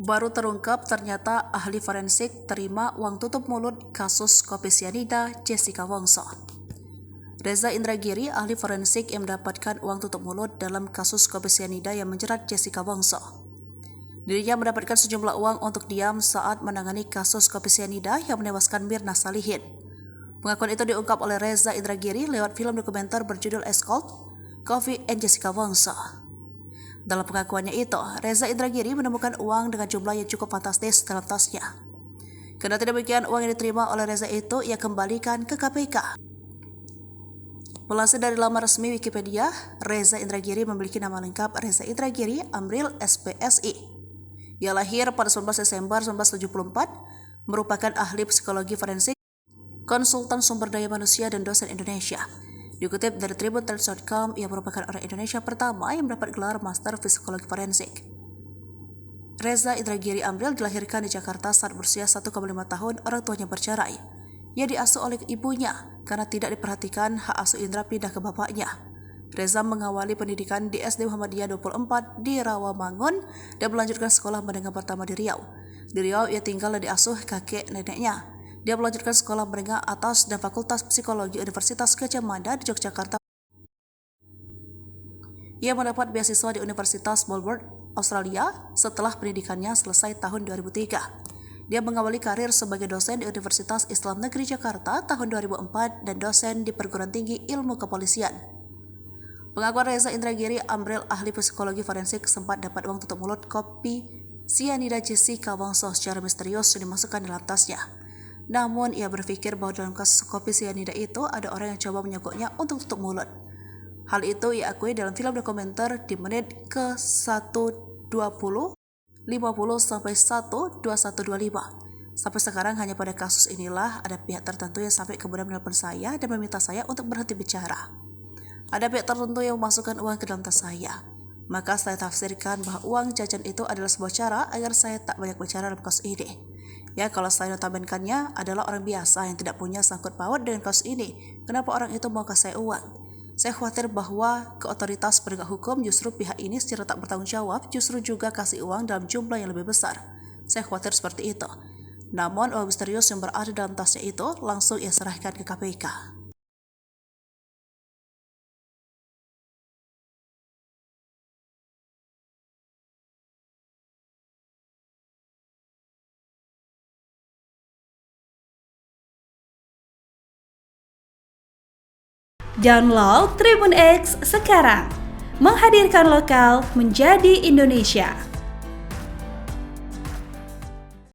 Baru terungkap ternyata ahli forensik terima uang tutup mulut kasus kopi sianida Jessica Wongso. Reza Indragiri, ahli forensik yang mendapatkan uang tutup mulut dalam kasus kopi sianida yang menjerat Jessica Wongso. Dirinya mendapatkan sejumlah uang untuk diam saat menangani kasus kopi sianida yang menewaskan Mirna Salihin. Pengakuan itu diungkap oleh Reza Indragiri lewat film dokumenter berjudul Escort, Coffee and Jessica Wongso. Dalam pengakuannya itu, Reza Indragiri menemukan uang dengan jumlah yang cukup fantastis dalam tasnya. Kendati demikian, uang yang diterima oleh Reza itu ia kembalikan ke KPK. Melansir dari laman resmi Wikipedia, Reza Indragiri memiliki nama lengkap Reza Indragiri Amril SPSI. Ia lahir pada 19 Desember 1974, merupakan ahli psikologi forensik, konsultan sumber daya manusia dan dosen Indonesia. Dikutip dari tribuntimes.com, ia merupakan orang Indonesia pertama yang mendapat gelar Master Psikologi Forensik. Reza Indragiri Amril dilahirkan di Jakarta saat berusia 1,5 tahun orang tuanya bercerai. Ia diasuh oleh ibunya karena tidak diperhatikan hak asuh indra pindah ke bapaknya. Reza mengawali pendidikan di SD Muhammadiyah 24 di Rawamangun dan melanjutkan sekolah menengah pertama di Riau. Di Riau ia tinggal dan diasuh kakek neneknya. Dia melanjutkan sekolah menengah atas dan Fakultas Psikologi Universitas Gadjah Mada di Yogyakarta. Ia mendapat beasiswa di Universitas Melbourne, Australia setelah pendidikannya selesai tahun 2003. Dia mengawali karir sebagai dosen di Universitas Islam Negeri Jakarta tahun 2004 dan dosen di Perguruan Tinggi Ilmu Kepolisian. Pengakuan Reza Indragiri Amril, ahli psikologi forensik, sempat dapat uang tutup mulut kopi sianida Jessica Wongso secara misterius yang dimasukkan dalam tasnya. Namun, ia berpikir bahwa dalam kasus kopi sianida itu ada orang yang coba menyogoknya untuk tutup mulut. Hal itu ia akui dalam film dokumenter di menit ke 1:20, 50 sampai 1:2125. Sampai sekarang hanya pada kasus inilah ada pihak tertentu yang sampai kemudian menelpon saya dan meminta saya untuk berhenti bicara. Ada pihak tertentu yang memasukkan uang ke dalam tas saya. Maka saya tafsirkan bahwa uang jajan itu adalah sebuah cara agar saya tak banyak bicara dalam kasus ini. Ya, kalau saya notabenkannya adalah orang biasa yang tidak punya sangkut paut dengan kasus ini, kenapa orang itu mau kasih saya uang? Saya khawatir bahwa ke otoritas penegak hukum justru pihak ini secara tak bertanggung jawab justru juga kasih uang dalam jumlah yang lebih besar. Saya khawatir seperti itu. Namun uang misterius yang berada dalam tasnya itu langsung ia serahkan ke KPK. Download Tribun X sekarang, menghadirkan lokal menjadi Indonesia.